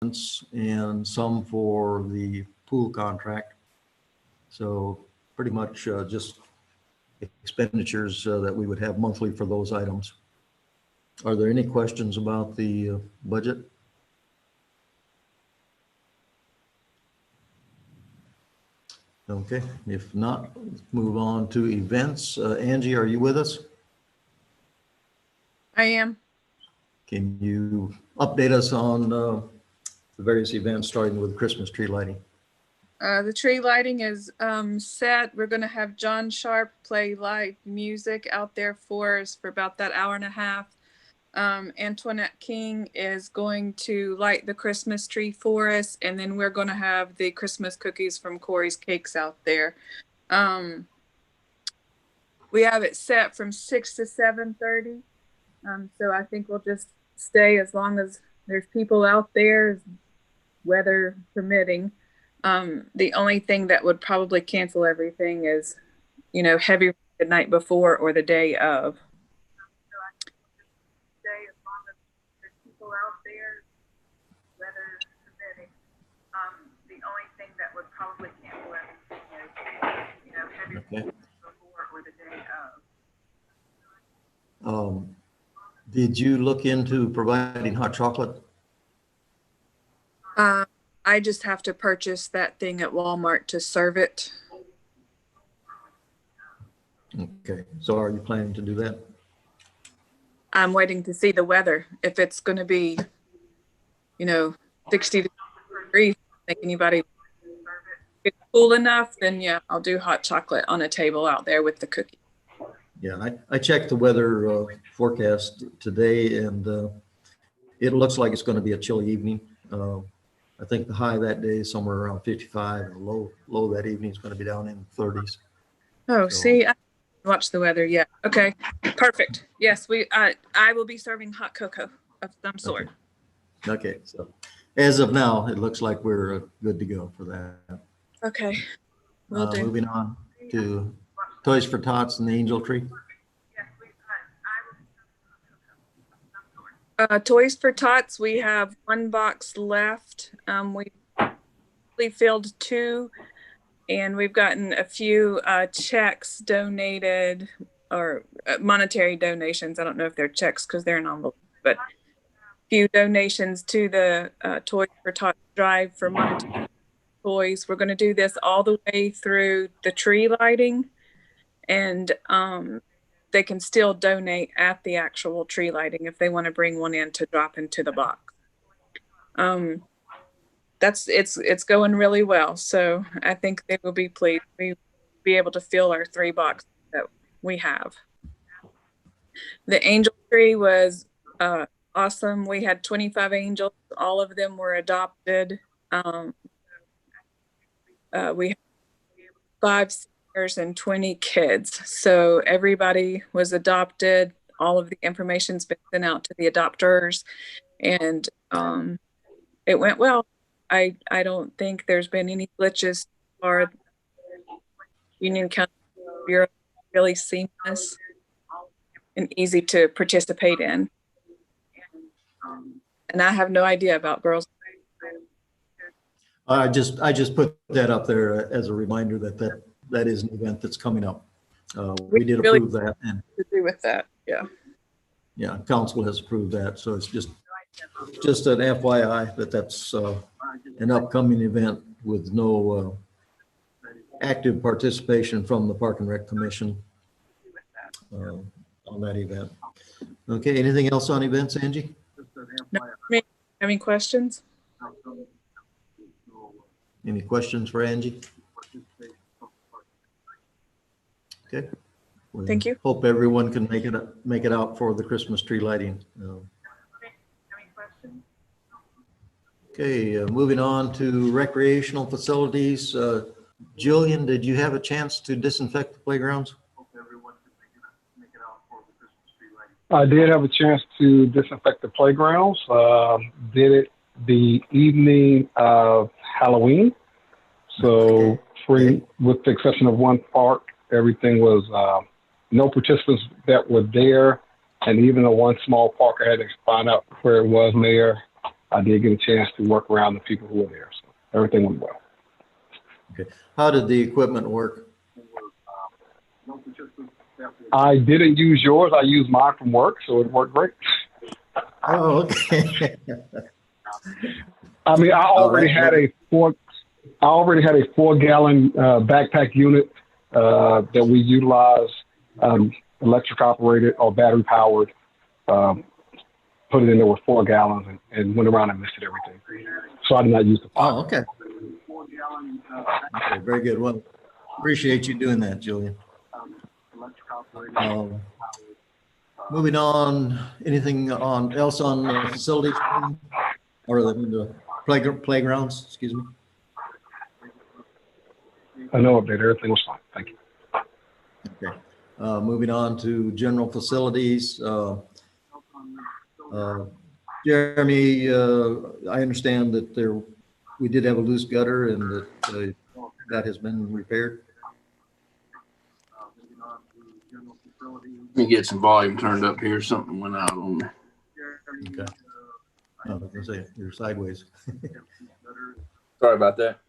and some for the pool contract. So pretty much just expenditures that we would have monthly for those items. Are there any questions about the budget? Okay, if not, let's move on to events. Angie, are you with us? I am. Can you update us on the various events, starting with Christmas tree lighting? The tree lighting is set. We're going to have John Sharp play live music out there for us for about that hour and a half. Antoinette King is going to light the Christmas tree for us, and then we're going to have the Christmas cookies from Corey's Cakes out there. We have it set from 6 to 7:30. So I think we'll just stay as long as there's people out there, weather permitting. The only thing that would probably cancel everything is, heavy the night before or the day of. So I think we'll just stay as long as there's people out there, weather permitting. The only thing that would probably cancel everything is, heavy the night before or the day of. Did you look into providing hot chocolate? I just have to purchase that thing at Walmart to serve it. Okay, so are you planning to do that? I'm waiting to see the weather. If it's going to be, 60 degrees, I think anybody gets cool enough, then yeah, I'll do hot chocolate on a table out there with the cookie. Yeah, I checked the weather forecast today, and it looks like it's going to be a chilly evening. I think the high that day is somewhere around 55, and low that evening is going to be down in 30s. Oh, so. See, I watch the weather. Yeah. Okay. Perfect. Yes, I will be serving hot cocoa of some sort. Okay. So as of now, it looks like we're good to go for that. Okay. Will do. Moving on to Toys for Tots and the Angel Tree. Toys for Tots, we have one box left. We filled 2, and we've gotten a few checks donated, or monetary donations. I don't know if they're checks because they're in envelopes, but a few donations to the Toys for Tots drive for monetary toys. We're going to do this all the way through the tree lighting, and they can still donate at the actual tree lighting if they want to bring one in to drop into the box. It's going really well. So I think they will be pleased. We will be able to fill our 3 boxes that we have. The angel tree was awesome. We had 25 angels. All of them were adopted. We had 5 and 20 kids. So everybody was adopted. All of the information's been sent out to the adopters, and it went well. I don't think there's been any glitches, or Union County Bureau really seamless and easy to participate in. And I have no idea about girls. I just put that up there as a reminder that is an event that's coming up. We did really approve that, and to do with that. yeah, council has approved that. So it's just an FYI that's an upcoming event with no active participation from the Park and Rec Commission on that event. Okay, anything else on events, Angie? No, any questions? Any questions for Angie? Okay. Well, thank you. Hope everyone can make it out for the Christmas tree lighting. Okay, moving on to recreational facilities. Jillian, did you have a chance to disinfect the playgrounds? I did have a chance to disinfect the playgrounds. Did it the evening of Halloween. So free, with the exception of one park, everything was no participants that were there. And even the one small park, I had to find out where it was there. I did get a chance to work around the people who were there. So everything went well. Okay. How did the equipment work? I didn't use yours. I used mine from work, so it worked great. Oh, okay. I mean, I already right. had a 4-gallon backpack unit that we utilize, electric operated or battery powered. Put it in there with 4 gallons and went around and misted everything. So I did not use the Oh, pot. okay. Okay, very good. Well, appreciate you doing that, Julian. Moving on, anything else on facilities or the playgrounds? Excuse me. No update. Everything was fine. Thank you. Okay. Moving on to general facilities. Jeremy, I understand that we did have a loose gutter and that that has been repaired. Let me get some volume turned up here. Something went out on me. Okay. Oh, I was gonna say you're sideways. Sorry about that.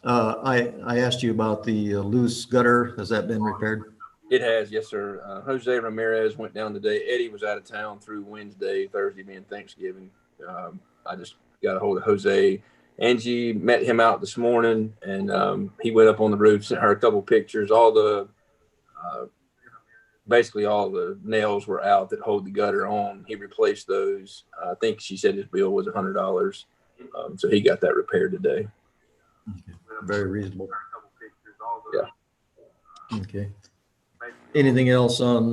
I asked you about the loose gutter. Has that been repaired? It has, yes, sir. Jose Ramirez went down today. Eddie was out of town through Wednesday, Thursday being Thanksgiving. I just got a hold of Jose. Angie met him out this morning, and he went up on the roof, sent her a couple pictures. Basically all the nails were out that hold the gutter on. He replaced those. I think she said his bill was $100. So he got that repaired today. Okay. Very reasonable. Yeah. Okay. Anything else on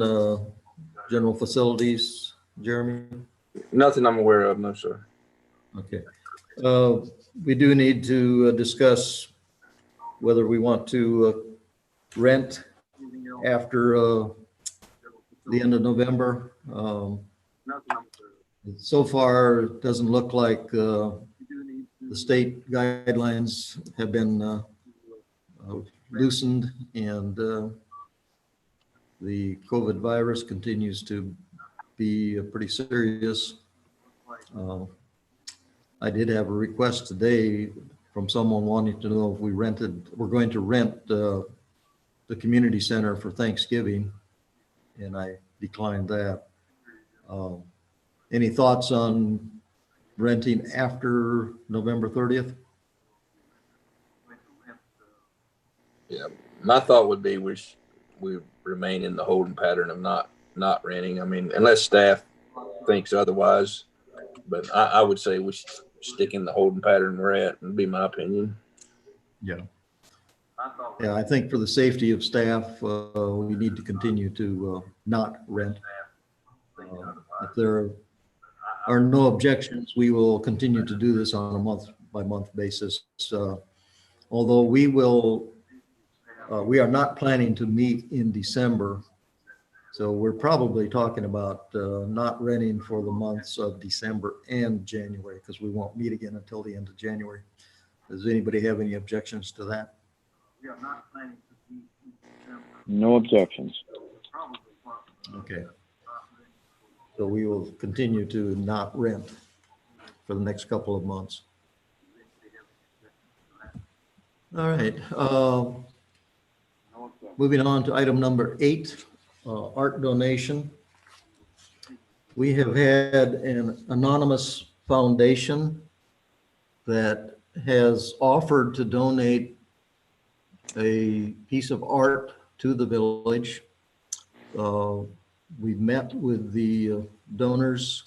general facilities, Jeremy? Nothing I'm aware of, no, sir. Okay. We do need to discuss whether we want to rent after the end of November. So far, it doesn't look like the state guidelines have been loosened, and the COVID virus continues to be pretty serious. I did have a request today from someone wanting to know if we're going to rent the community center for Thanksgiving, and I declined that. Any thoughts on renting after November 30th? Yeah, my thought would be we remain in the holding pattern of not renting. I mean, unless staff thinks otherwise, but I would say we should stick in the holding pattern we're at, would be my opinion. Yeah. Yeah, I think for the safety of staff, we need to continue to not rent. If there are no objections, we will continue to do this on a month-by-month basis. Although we are not planning to meet in December, so we're probably talking about not renting for the months of December and January, because we won't meet again until the end of January. Does anybody have any objections to that? No objections. Okay. So we will continue to not rent for the next couple of months. All right. Moving on to item number 8, art donation. We have had an anonymous foundation that has offered to donate a piece of art to the village. We've met with the donors,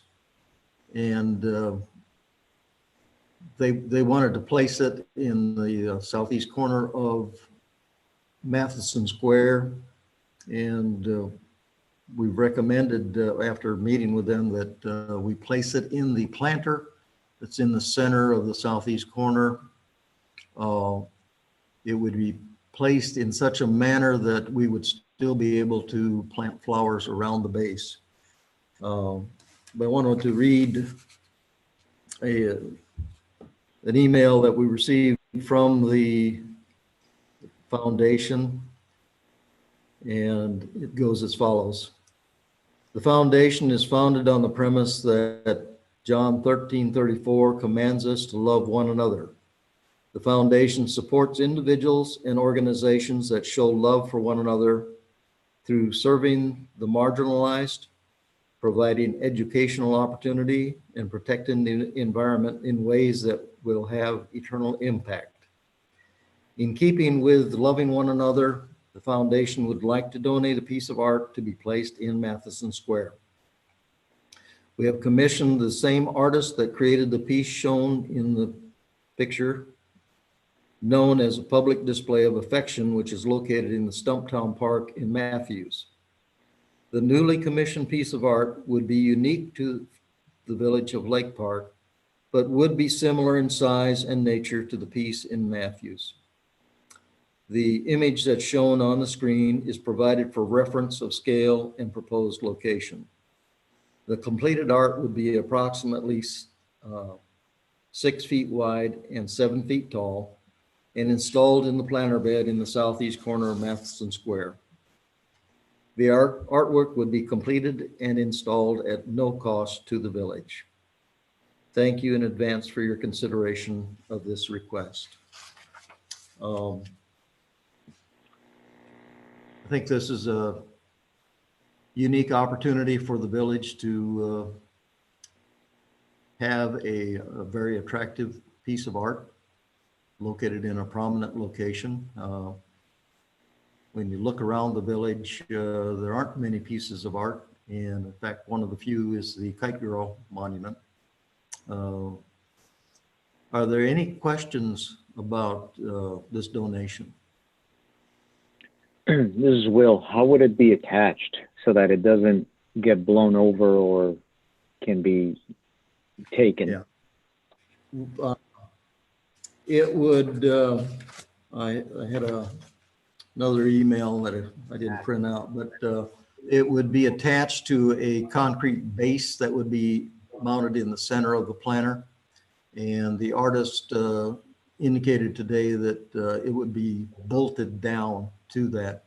and they wanted to place it in the southeast corner of Matheson Square, and we've recommended after meeting with them that we place it in the planter that's in the center of the southeast corner. It would be placed in such a manner that we would still be able to plant flowers around the base. But I wanted to read an email that we received from the foundation, and it goes as follows. The foundation is founded on the premise that John 13:34 commands us to love one another. The foundation supports individuals and organizations that show love for one another through serving the marginalized, providing educational opportunity, and protecting the environment in ways that will have eternal impact. In keeping with loving one another, the foundation would like to donate a piece of art to be placed in Matheson Square. We have commissioned the same artist that created the piece shown in the picture, known as a public display of affection, which is located in the Stumptown Park in Matthews. The newly commissioned piece of art would be unique to the village of Lake Park, but would be similar in size and nature to the piece in Matthews. The image that's shown on the screen is provided for reference of scale and proposed location. The completed art would be approximately 6 feet wide and 7 feet tall, and installed in the planter bed in the southeast corner of Matheson Square. The artwork would be completed and installed at no cost to the village. Thank you in advance for your consideration of this request. I think this is a unique opportunity for the village to have a very attractive piece of art located in a prominent location. When you look around the village, there aren't many pieces of art. And in fact, one of the few is the Kite Girl Monument. Are there any questions about this donation? This is Will. How would it be attached so that it doesn't get blown over or can be taken? Yeah. It would, I had another email that I didn't print out, but it would be attached to a concrete base that would be mounted in the center of the planter. And the artist indicated today that it would be bolted down to that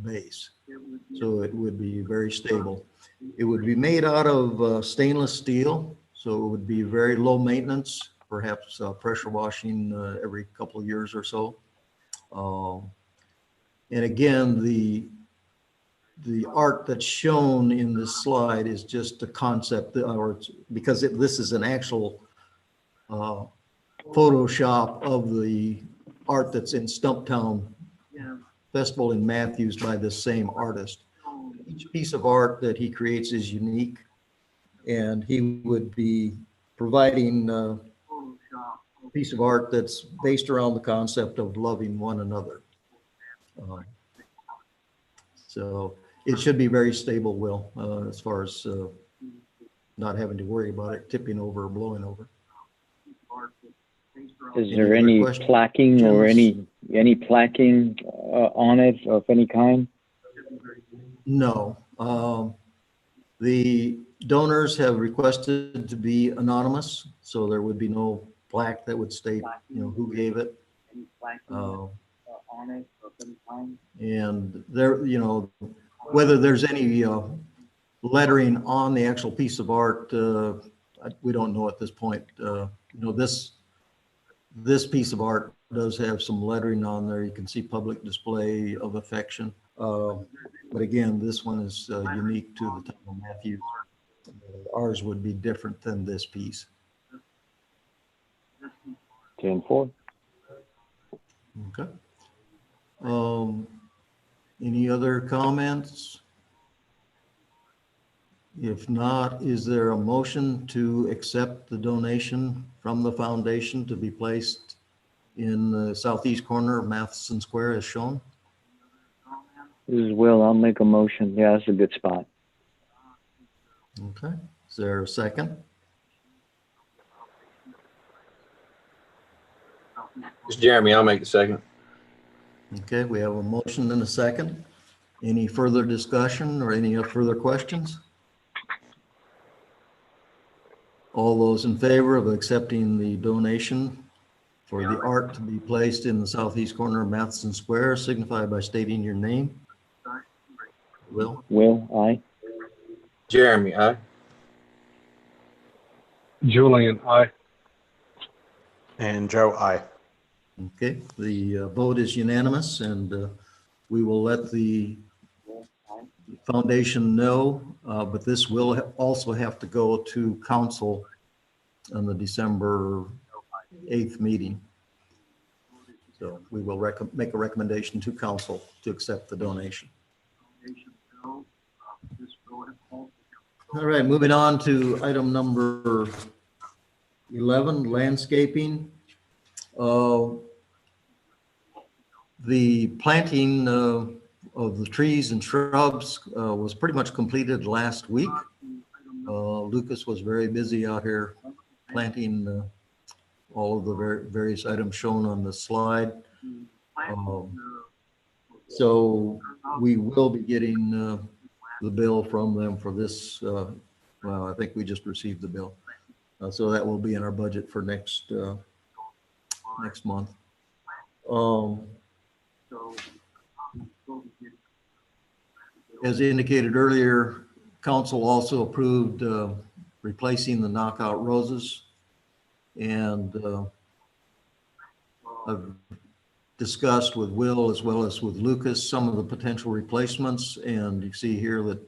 base. So it would be very stable. It would be made out of stainless steel, so it would be very low maintenance, perhaps pressure washing every couple of years or so. And again, the art that's shown in this slide is just a concept, or because this is an actual Photoshop of the art that's in Stumptown Festival in Matthews by this same artist. Each piece of art that he creates is unique, and he would be providing a piece of art that's based around the concept of loving one another. So it should be very stable, Will, as far as not having to worry about it tipping over or blowing over. Is there any plaquing or any plaquing on it of any kind? No. The donors have requested to be anonymous, so there would be no plaque that would state, who gave it. And there, whether there's any lettering on the actual piece of art, we don't know at this point. This piece of art does have some lettering on there. You can see public display of affection. But again, this one is unique to the town of Matthews. Ours would be different than this piece. 10-4. Okay. Any other comments? If not, is there a motion to accept the donation from the foundation to be placed in the southeast corner of Matheson Square as shown? This is Will. I'll make a motion. Yeah, that's a good spot. Okay. Is there a second? It's Jeremy. I'll make the second. Okay, we have a motion and a second. Any further discussion or any further questions? All those in favor of accepting the donation for the art to be placed in the southeast corner of Matheson Square signify by stating your name. Will? Will, aye. Jeremy, aye. Julian, aye. And Joe, I. Okay, the vote is unanimous, and we will let the foundation know, but this will also have to go to council on the December 8th meeting. So we will make a recommendation to council to accept the donation. All right, moving on to item number 11, landscaping. The planting of the trees and shrubs was pretty much completed last week. Lucas was very busy out here planting all of the various items shown on the slide. So we will be getting the bill from them for this. Well, I think we just received the bill. So that will be in our budget for next month. As indicated earlier, council also approved replacing the knockout roses. And I've discussed with Will as well as with Lucas some of the potential replacements. And you see here that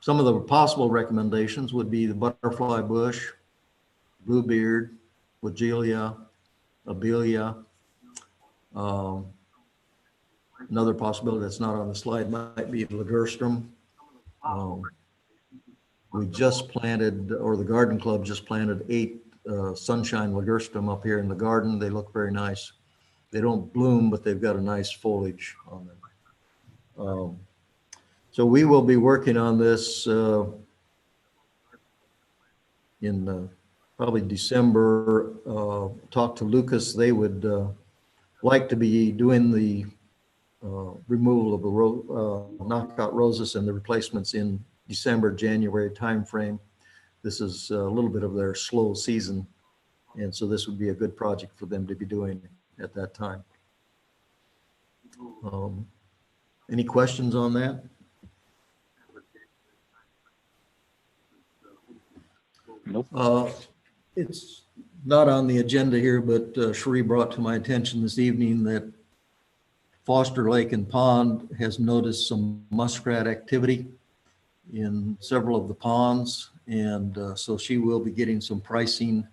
some of the possible recommendations would be the butterfly bush, bluebeard, weigela, abelia. Another possibility that's not on the slide might be ligustrum. We just planted, or the garden club just planted 8 sunshine ligustrum up here in the garden. They look very nice. They don't bloom, but they've got a nice foliage on them. So we will be working on this in probably December. Talk to Lucas. They would like to be doing the removal of the knockout roses and the replacements in December, January timeframe. This is a little bit of their slow season. And so this would be a good project for them to be doing at that time. Any questions on that? Nope. It's not on the agenda here, but Cherie brought to my attention this evening that Foster Lake and Pond has noticed some muskrat activity in several of the ponds. And so she will be getting some pricing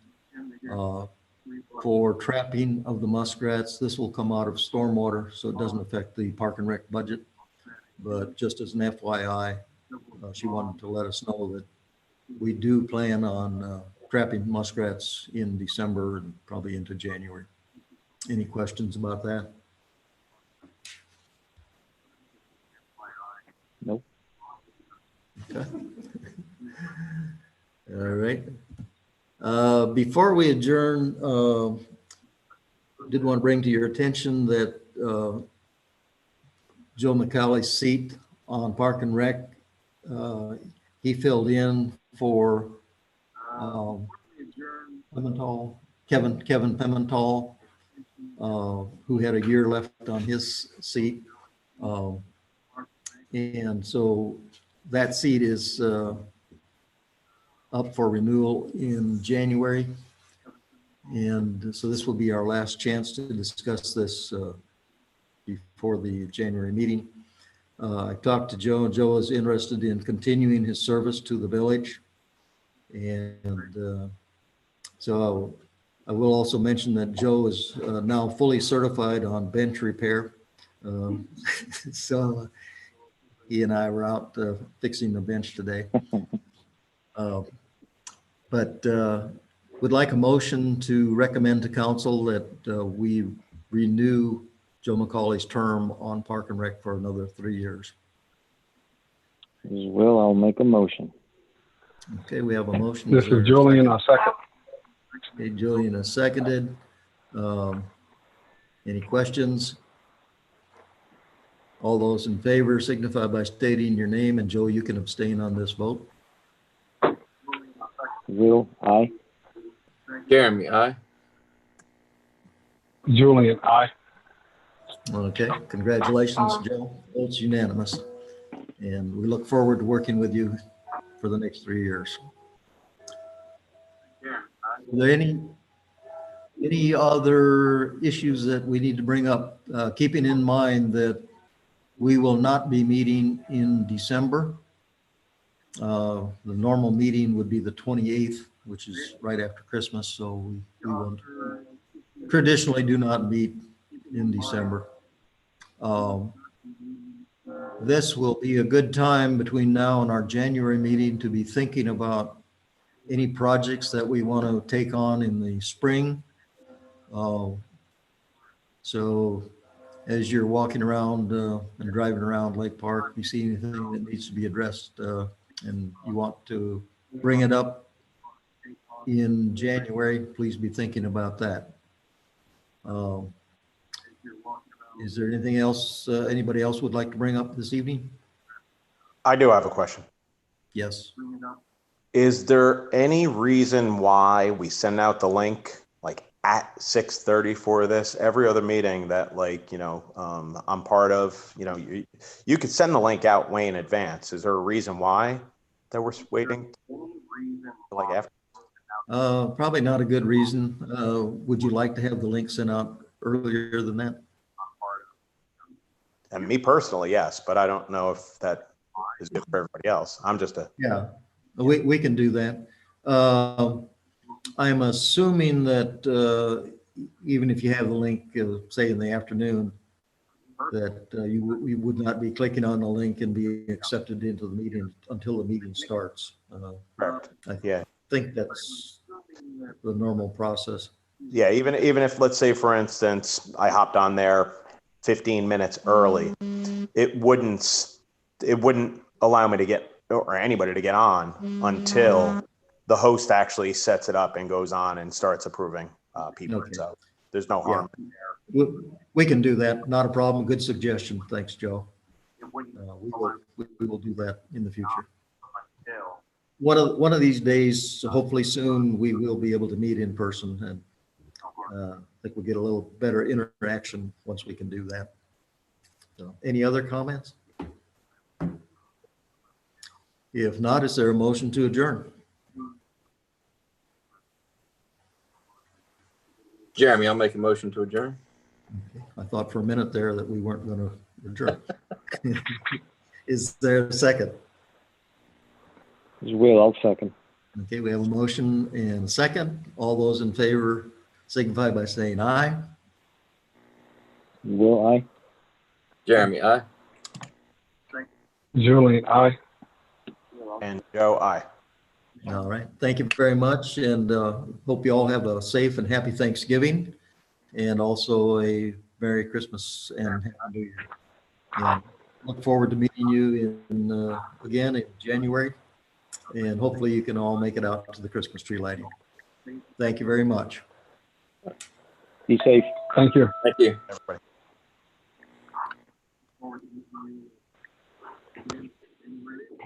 for trapping of the muskrats. This will come out of stormwater, so it doesn't affect the Park and Rec budget. But just as an FYI, she wanted to let us know that we do plan on trapping muskrats in December and probably into January. Any questions about that? Nope. Okay. All right. Before we adjourn, did want to bring to your attention that Joe McCauley's seat on Park and Rec, he filled in for Pimental, Kevin Pimental, who had a year left on his seat. And so that seat is up for renewal in January. And so this will be our last chance to discuss this before the January meeting. I talked to Joe, and Joe is interested in continuing his service to the village. And so I will also mention that Joe is now fully certified on bench repair. So he and I were out fixing the bench today. But would like a motion to recommend to council that we renew Joe McCauley's term on Park and Rec for another 3 years. Will, I'll make a motion. Okay, we have a motion. This is Julian, a second. Okay, Julian has seconded. Any questions? All those in favor signify by stating your name, and Joe, you can abstain on this vote. Will, aye. Jeremy, aye. Julian, aye. Okay, congratulations, Joe. Votes unanimous. And we look forward to working with you for the next 3 years. there any other issues that we need to bring up? Keeping in mind that we will not be meeting in December. The normal meeting would be the 28th, which is right after Christmas, so we will traditionally do not meet in December. This will be a good time between now and our January meeting to be thinking about any projects that we want to take on in the spring. So as you're walking around and driving around Lake Park, if you see anything that needs to be addressed and you want to bring it up in January, please be thinking about that. Is there anything else anybody else would like to bring up this evening? I do have a question. Yes. Is there any reason why we send out the link like at 6:30 for this? Every other meeting that I'm part of, you could send the link out way in advance. Is there a reason why that we're waiting like after? Probably not a good reason. Would you like to have the link sent out earlier than that? And me personally, yes, but I don't know if that is good for everybody else. I'm just a Yeah, we can do that. I'm assuming that even if you have the link, say in the afternoon, that you would not be clicking on the link and be accepted into the meeting until the meeting starts. correct. I Yeah. think that's the normal process. Yeah, even if, let's say, for instance, I hopped on there 15 minutes early, it wouldn't allow me to get, or anybody to get on until the host actually sets it up and goes on and starts approving people. Okay. So there's no harm. We can do that. Not a problem. Good suggestion. Thanks, Joe. We will do that in the future. One of these days, hopefully soon, we will be able to meet in person, and I think we'll get a little better interaction once we can do that. So, any other comments? If not, is there a motion to adjourn? Jeremy, I'll make a motion to adjourn. I thought for a minute there that we weren't going to adjourn. Is there a second? Will, I'll second. Okay, we have a motion and a second. All those in favor signify by saying aye. Will, I. Jeremy, aye. Julian, aye. And Joe, aye. All right, thank you very much, and hope you all have a safe and happy Thanksgiving, and also a Merry Christmas and Happy New Year. And look forward to meeting you again in January, and hopefully you can all make it out to the Christmas tree lighting. Thank you very much. Be safe. Thank you. Thank you. Everybody.